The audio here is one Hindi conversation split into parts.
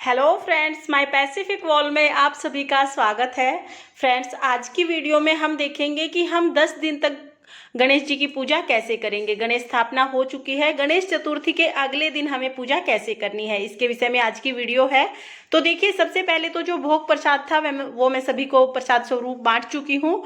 Hello friends, my Pacific wall में आप सभी का स्वागत है। फ्रेंड्स, आज की वीडियो में हम देखेंगे कि हम 10 दिन तक गणेश जी की पूजा कैसे करेंगे। गणेश स्थापना हो चुकी है, गणेश चतुर्थी के अगले दिन हमें पूजा कैसे करनी है, इसके विषय में आज की वीडियो है। तो देखिए, सबसे पहले तो जो भोग प्रसाद था वो मैं सभी को प्रसाद स्वरूप बांट चुकी हूँ।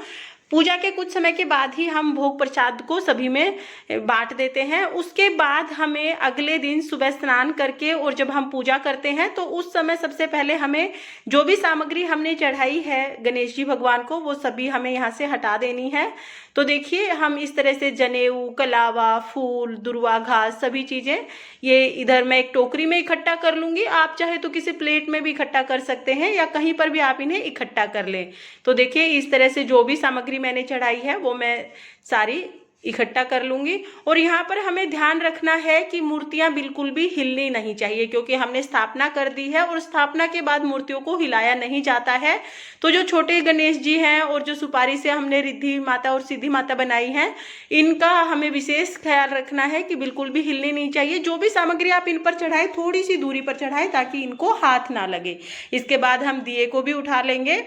पूजा के कुछ समय के बाद ही हम भोग प्रसाद को सभी में बांट देते हैं। उसके बाद हमें अगले दिन सुबह स्नान करके और जब हम पूजा करते हैं तो उस समय सबसे पहले हमें जो भी सामग्री हमने चढ़ाई है गणेश जी भगवान को, वो सभी हमें यहाँ से हटा देनी है। तो देखिए, हम इस तरह से जनेऊ, कलावा, फूल, दुर्वा घास, सभी चीज़ें ये इधर मैं एक टोकरी में इकट्ठा कर लूँगी। आप चाहे तो किसी प्लेट में भी इकट्ठा कर सकते हैं या कहीं पर भी आप इन्हें इकट्ठा कर लें। तो देखिए, इस तरह से जो भी सामग्री मैंने चढ़ाई है वो मैं सारी इकट्ठा कर लूँगी। और यहाँ पर हमें ध्यान रखना है कि मूर्तियाँ बिल्कुल भी हिलनी नहीं चाहिए, क्योंकि हमने स्थापना कर दी है और स्थापना के बाद मूर्तियों को हिलाया नहीं जाता है। तो जो छोटे गणेश जी हैं और जो सुपारी से हमने रिद्धि माता और सिद्धि माता बनाई हैं, इनका हमें विशेष ख्याल रखना है कि बिल्कुल भी हिलनी नहीं चाहिए। जो भी सामग्री आप इन पर चढ़ाएं, थोड़ी सी दूरी पर चढ़ाएं ताकि इनको हाथ ना लगे। इसके बाद हम दिए को भी उठा लेंगे।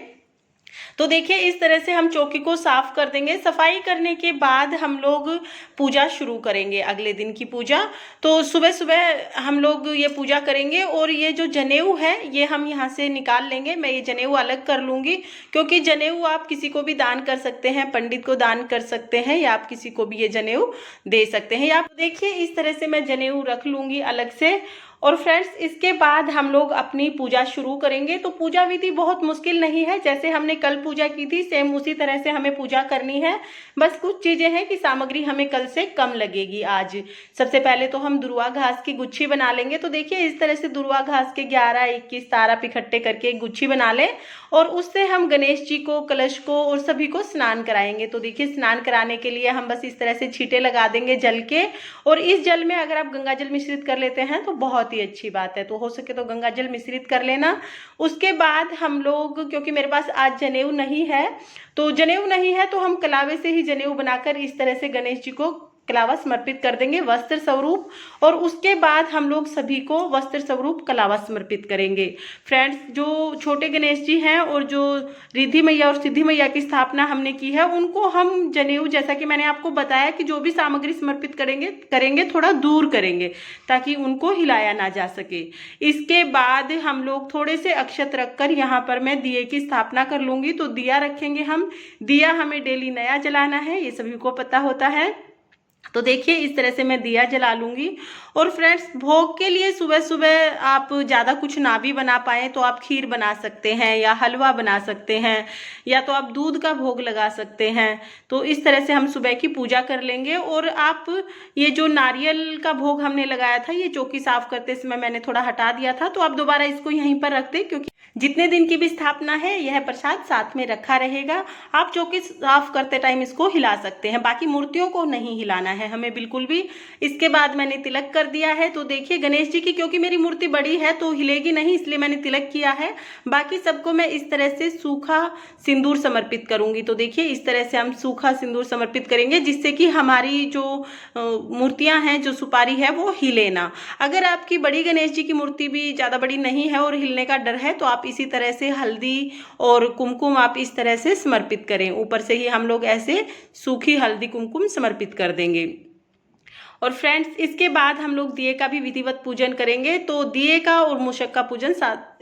तो देखिए, इस तरह से हम चौकी को साफ कर देंगे। सफाई करने के बाद हम लोग पूजा शुरू करेंगे, अगले दिन की पूजा। तो सुबह सुबह हम लोग ये पूजा करेंगे और ये जो जनेऊ है ये हम यहाँ से निकाल लेंगे। मैं ये जनेऊ अलग कर लूँगी, क्योंकि जनेऊ आप किसी को भी दान कर सकते हैं, पंडित को दान कर सकते हैं या आप किसी को भी ये जनेऊ दे सकते हैं। आप देखिए, इस तरह से मैं जनेऊ रख लूँगी अलग से। और फ्रेंड्स, इसके बाद हम लोग अपनी पूजा शुरू करेंगे। तो पूजा विधि बहुत मुश्किल नहीं है, जैसे हमने कल पूजा की थी सेम उसी तरह से हमें पूजा करनी है। बस कुछ चीज़ें हैं कि सामग्री हमें कल से कम लगेगी आज। सबसे पहले तो हम दुर्वा घास की गुच्छी बना लेंगे। तो देखिए, इस तरह से दुर्वा घास के 11, 21 तारा इकट्ठे करके एक गुच्छी बना लें और उससे हम गणेश जी को, कलश को और सभी को स्नान कराएंगे। तो देखिए, स्नान कराने के लिए हम बस इस तरह से छींटे लगा देंगे जल के, और इस जल में अगर आप गंगा जल मिश्रित कर लेते हैं तो बहुत ही अच्छी बात है। तो हो सके तो गंगा जल मिश्रित कर लेना। उसके बाद हम लोग, क्योंकि मेरे पास आज जनेऊ नहीं है, तो हम कलावे से ही जनेऊ बनाकर इस तरह से गणेश जी को कलावा समर्पित कर देंगे वस्त्र स्वरूप। और उसके बाद हम लोग सभी को वस्त्र स्वरूप कलावा समर्पित करेंगे। फ्रेंड्स, जो छोटे गणेश जी हैं और जो रिद्धि मैया और सिद्धि मैया की स्थापना हमने की है, उनको हम जनेऊ, जैसा कि मैंने आपको बताया कि जो भी सामग्री समर्पित करेंगे थोड़ा दूर करेंगे ताकि उनको हिलाया ना जा सके। इसके बाद हम लोग थोड़े से अक्षत रखकर यहाँ पर मैं दिए की स्थापना कर लूँगी। तो दिया रखेंगे हम। दिया हमें डेली नया जलाना है, ये सभी को पता होता है। तो देखिए, इस तरह से मैं दिया जला लूँगी। और फ्रेंड्स, भोग के लिए सुबह सुबह आप ज़्यादा कुछ ना भी बना पाएँ तो आप खीर बना सकते हैं या हलवा बना सकते हैं या तो आप दूध का भोग लगा सकते हैं। तो इस तरह से हम सुबह की पूजा कर लेंगे। और आप ये जो नारियल का भोग हमने लगाया था, ये चौकी साफ करते समय मैंने थोड़ा हटा दिया था, तो आप दोबारा इसको यहीं पर रख दें, क्योंकि जितने दिन की भी स्थापना है यह प्रसाद साथ में रखा रहेगा। आप चौकी साफ करते टाइम इसको हिला सकते हैं, बाकी मूर्तियों को नहीं हिलाना है हमें बिल्कुल भी। इसके बाद मैंने तिलक कर दिया है। तो देखिए, गणेश जी की क्योंकि मेरी मूर्ति बड़ी है तो हिलेगी नहीं, इसलिए मैंने तिलक किया है। बाकी सबको मैं इस तरह से सूखा सिंदूर समर्पित करूंगी। तो देखिए, इस तरह से हम सूखा सिंदूर समर्पित करेंगे जिससे कि हमारी जो मूर्तियां हैं, जो सुपारी है, वो हिले ना। अगर आपकी बड़ी गणेश जी की मूर्ति भी ज़्यादा बड़ी नहीं है और हिलने का डर है तो आप इसी तरह से हल्दी और कुमकुम आप इस तरह से समर्पित करें। ऊपर से ही हम लोग ऐसे सूखी हल्दी कुमकुम समर्पित कर देंगे। और फ्रेंड्स, इसके बाद हम लोग दिए का भी विधिवत पूजन करेंगे। तो दिए का और मूषक का पूजन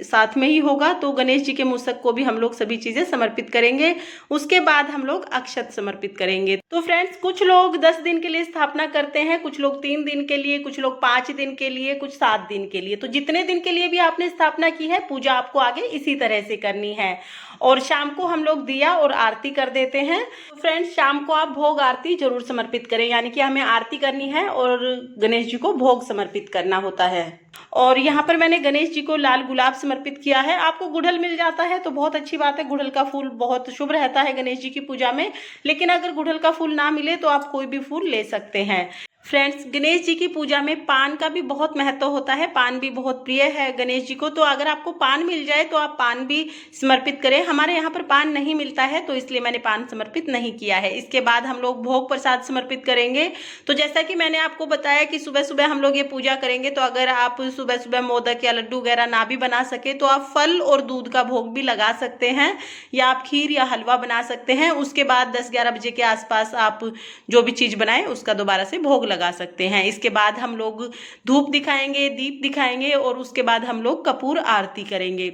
साथ में ही होगा। तो गणेश जी के मूषक को भी हम लोग सभी चीज़ें समर्पित करेंगे। उसके बाद हम लोग अक्षत समर्पित करेंगे। तो फ्रेंड्स, कुछ लोग 10 दिन के लिए स्थापना करते हैं, कुछ लोग 3 दिन के लिए, कुछ लोग 5 दिन के लिए, कुछ 7 दिन के लिए। तो जितने दिन के लिए भी आपने स्थापना की है, पूजा आपको आगे इसी तरह से करनी है। और शाम को हम लोग दिया और आरती कर देते हैं। तो फ्रेंड्स, शाम को आप भोग आरती जरूर समर्पित करें, यानी कि हमें आरती करनी है और गणेश जी को भोग समर्पित करना होता है। और यहाँ पर मैंने गणेश जी को लाल गुलाब समर्पित किया है। आपको गुड़हल मिल जाता है तो बहुत अच्छी बात है, गुड़हल का फूल बहुत शुभ रहता है गणेश जी की पूजा में। लेकिन अगर गुड़हल का फूल ना मिले तो आप कोई भी फूल ले सकते हैं। फ्रेंड्स, गणेश जी की पूजा में पान का भी बहुत महत्व होता है। पान भी बहुत प्रिय है गणेश जी को, तो अगर आपको पान मिल जाए तो आप पान भी समर्पित करें। हमारे यहाँ पर पान नहीं मिलता है तो इसलिए मैंने पान समर्पित नहीं किया है। इसके बाद हम लोग भोग प्रसाद समर्पित करेंगे। तो जैसा कि मैंने आपको बताया कि सुबह सुबह हम लोग ये पूजा करेंगे, तो अगर आप सुबह सुबह मोदक या लड्डू वगैरह ना भी बना सके तो आप फल और दूध का भोग भी लगा सकते हैं, या आप खीर या हलवा बना सकते हैं। उसके बाद 10-11 बजे के आसपास आप जो भी चीज़ बनाएं उसका दोबारा से भोग लगा सकते हैं। इसके बाद हम लोग धूप दिखाएंगे, दीप दिखाएंगे और उसके बाद हम लोग कपूर आरती करेंगे।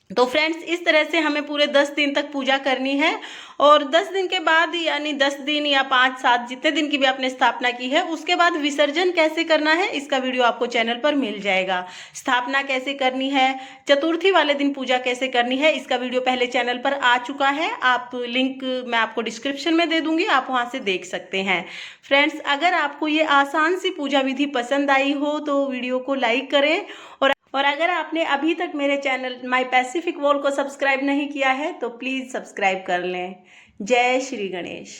तो फ्रेंड्स, इस तरह से हमें पूरे 10 दिन तक पूजा करनी है। और 10 दिन के बाद, यानी 10 दिन या 5-7 जितने दिन की भी आपने स्थापना की है, उसके बाद विसर्जन कैसे करना है इसका वीडियो आपको चैनल पर मिल जाएगा। स्थापना कैसे करनी है, चतुर्थी वाले दिन पूजा कैसे करनी है, इसका वीडियो पहले चैनल पर आ चुका है। आप लिंक मैं आपको डिस्क्रिप्शन में दे दूंगी, आप वहां से देख सकते हैं। फ्रेंड्स, अगर आपको ये आसान सी पूजा विधि पसंद आई हो तो वीडियो को लाइक करें, और अगर आपने अभी तक मेरे चैनल माय पैसिफिक वॉल को सब्सक्राइब नहीं किया है तो प्लीज़ सब्सक्राइब कर लें। जय श्री गणेश।